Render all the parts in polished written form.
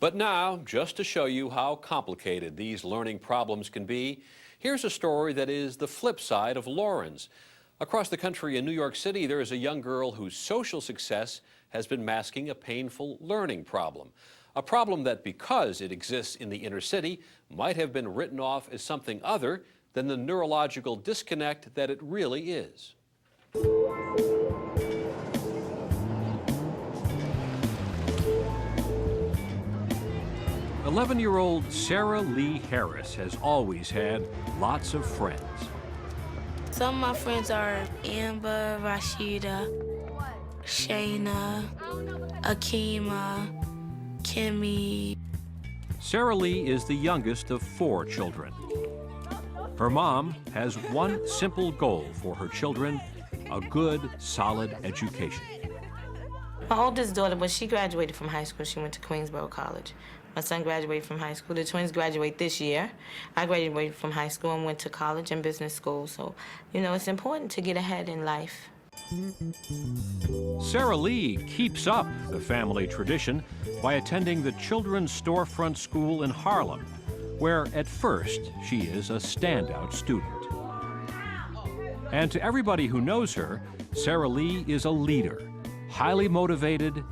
But now, just to show you how complicated these learning problems can be, here's a story that is the flip side of Lauren's. Across the country in New York City, there is a young girl whose social success has been masking a painful learning problem. A problem that, because it exists in the inner city, might have been written off as something other than the neurological disconnect that it really is. 11-year-old Sarah Lee Harris has always had lots of friends. Some of my friends are Amber, Rashida, Shayna, Akima, Kimmy. Sarah Lee is the youngest of 4 children. Her mom has one simple goal for her children: a good, solid education. My oldest daughter, when she graduated from high school, she went to Queensborough College. My son graduated from high school. The twins graduate this year. I graduated from high school and went to college and business school. So, you know, it's important to get ahead in life. Sarah Lee keeps up the family tradition by attending the Children's Storefront School in Harlem, where at first she is a standout student. And to everybody who knows her, Sarah Lee is a leader, highly motivated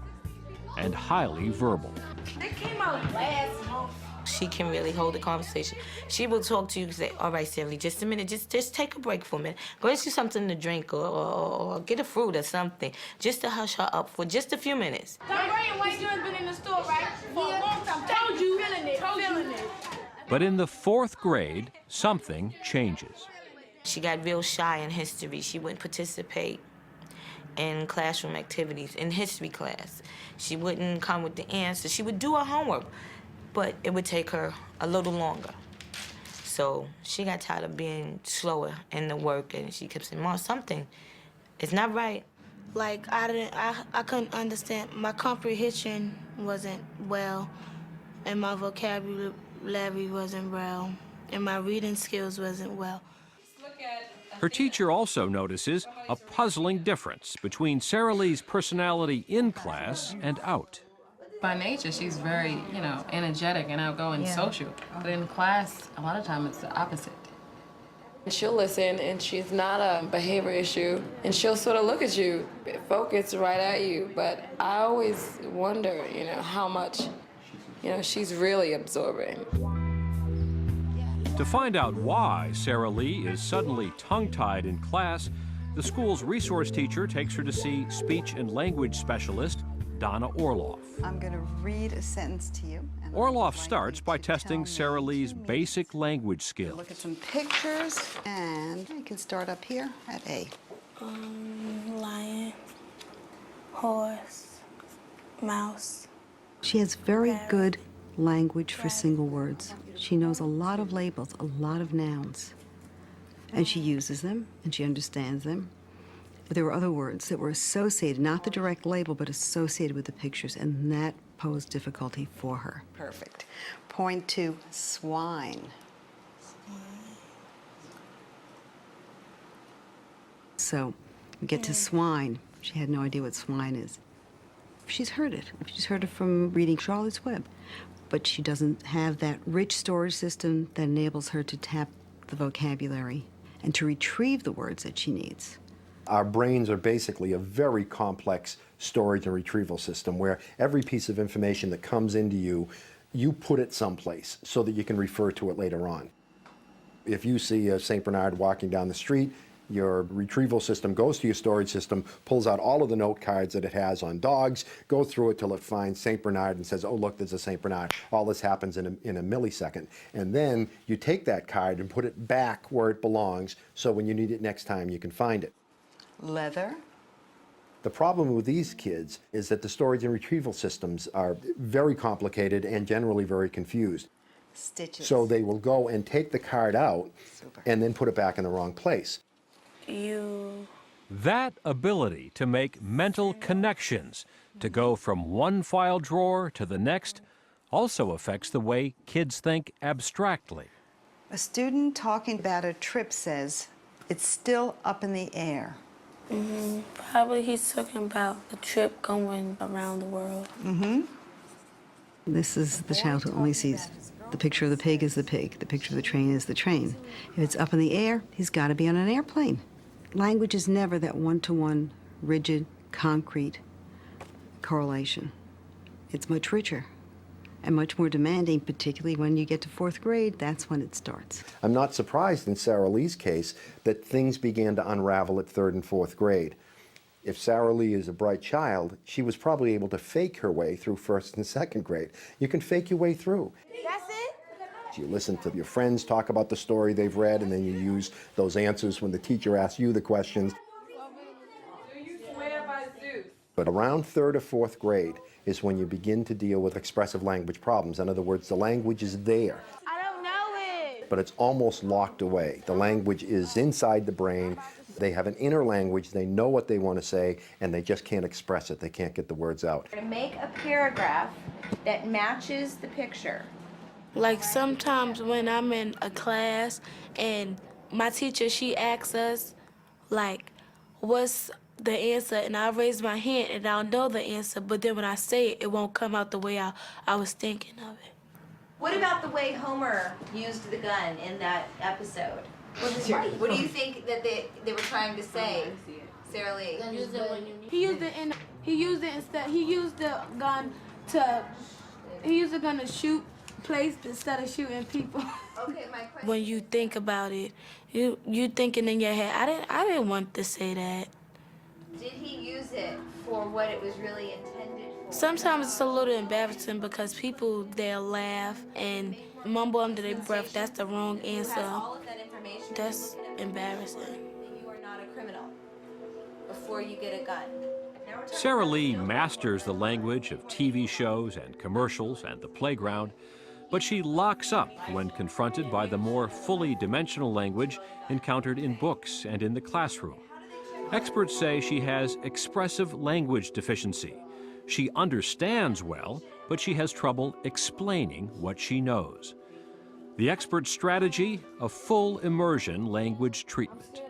and highly verbal. She can really hold a conversation. She will talk to you and say, all right, Sarah Lee, just a minute, just take a break for a minute. Go get you something to drink or get a fruit or something, just to hush her up for just a few minutes. White John's been in the store, right? For a long time. Told you. Feeling it. But in the 4th grade, something changes. She got real shy in history. She wouldn't participate in classroom activities, in history class. She wouldn't come with the answers. She would do her homework, but it would take her a little longer. So she got tired of being slower in the work, and she kept saying, Mom, something is not right. Like, I couldn't understand. My comprehension wasn't well, and my vocabulary wasn't well, and my reading skills wasn't well. Her teacher also notices a puzzling difference between Sarah Lee's personality in class and out. By nature, she's very, energetic and outgoing, social. But in class, a lot of times it's the opposite. She'll listen, and she's not a behavior issue, and she'll sort of look at you, focus right at you. But I always wonder, how much, she's really absorbing. To find out why Sarah Lee is suddenly tongue-tied in class, the school's resource teacher takes her to see speech and language specialist Donna Orloff. I'm going to read a sentence to you. Orloff starts by testing Sarah Lee's basic language skills. Look at some pictures, and you can start up here at A. Lion, horse, mouse. She has very good language for single words. She knows a lot of labels, a lot of nouns. And she uses them, and she understands them. But there were other words that were associated, not the direct label, but associated with the pictures, and that posed difficulty for her. Perfect. Point 2, swine. So we get to swine. She had no idea what swine is. She's heard it. She's heard it from reading Charlotte's Web. But she doesn't have that rich storage system that enables her to tap the vocabulary and to retrieve the words that she needs. Our brains are basically a very complex storage and retrieval system where every piece of information that comes into you, you put it someplace so that you can refer to it later on. If you see a St. Bernard walking down the street, your retrieval system goes to your storage system, pulls out all of the note cards that it has on dogs, goes through it till it finds St. Bernard and says, oh, look, there's a St. Bernard. All this happens in a millisecond. And then you take that card and put it back where it belongs so when you need it next time, you can find it. Leather. The problem with these kids is that the storage and retrieval systems are very complicated and generally very confused. Stitches. So they will go and take the card out and then put it back in the wrong place. That ability to make mental connections, to go from one file drawer to the next, also affects the way kids think abstractly. A student talking about a trip says, it's still up in the air. Probably he's talking about the trip going around the world. This is the child who only sees the picture of the pig is the pig, the picture of the train is the train. If it's up in the air, he's got to be on an airplane. Language is never that one-to-one, rigid, concrete correlation. It's much richer and much more demanding, particularly when you get to 4th grade. That's when it starts. I'm not surprised in Sara Lee's case that things began to unravel at 3rd and 4th grade. If Sara Lee is a bright child, she was probably able to fake her way through 1st and 2nd grade. You can fake your way through. That's it? You listen to your friends talk about the story they've read, and then you use those answers when the teacher asks you the questions. Do you swear by Zeus? But around 3rd or 4th grade is when you begin to deal with expressive language problems. In other words, the language is there, I don't know it. but it's almost locked away. The language is inside the brain. They have an inner language. They know what they want to say, and they just can't express it. They can't get the words out. To make a paragraph that matches the picture. Like sometimes when I'm in a class and my teacher, she asks us, like, what's the answer? And I raise my hand and I'll know the answer, but then when I say it, it won't come out the way I was thinking of it. What about the way Homer used the gun in that episode? What do you think that they were trying to say, Sara Lee? He used the gun to shoot places instead of shooting people. Okay, my question. When you think about it, you thinking in your head, I didn't want to say that. Did he use it for what it was really intended for? Sometimes it's a little embarrassing because people, they'll laugh and mumble under their breath, that's the wrong You have answer. all of that information. That's embarrassing. That you are not a criminal before you get a gun. Now we're talking Sara about Lee real masters the language of TV shows and commercials and the playground, but she locks up when confronted by the more fully dimensional language encountered in books and in the classroom. Experts say she has expressive language deficiency. She understands well, but she has trouble explaining what she knows. The expert strategy, a full immersion language treatment.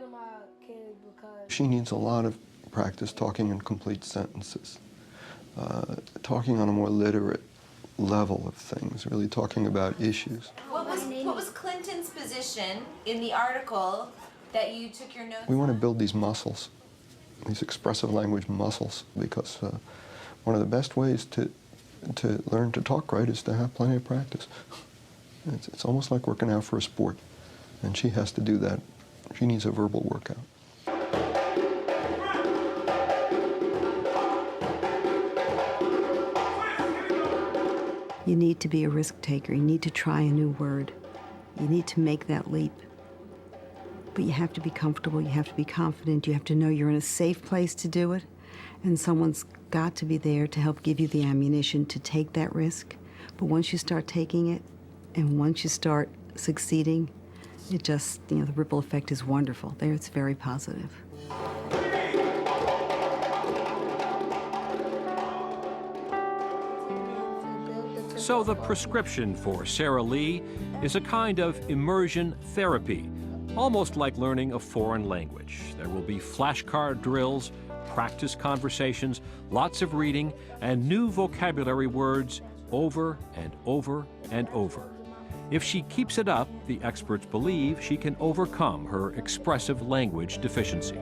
She needs a lot of practice talking in complete sentences, talking on a more literate level of things, really talking about issues. What was Clinton's position in the article that you took your notes We want to build these muscles, these expressive language muscles, because one of the best ways to learn to talk right is to have plenty of practice. It's almost like working out for a sport, and she has to do that. She needs a verbal workout. You need to be a risk taker. You need to try a new word. You need to make that leap. But you have to be comfortable, you have to be confident, you have to know you're in a safe place to do it, and someone's got to be there to help give you the ammunition to take that risk. But once you start taking it, and once you start succeeding, it just, the ripple effect is wonderful. There, it's very positive. So the prescription for Sara Lee is a kind of immersion therapy, almost like learning a foreign language. There will be flashcard drills, practice conversations, lots of reading, and new vocabulary words over and over and over. If she keeps it up, the experts believe she can overcome her expressive language deficiency.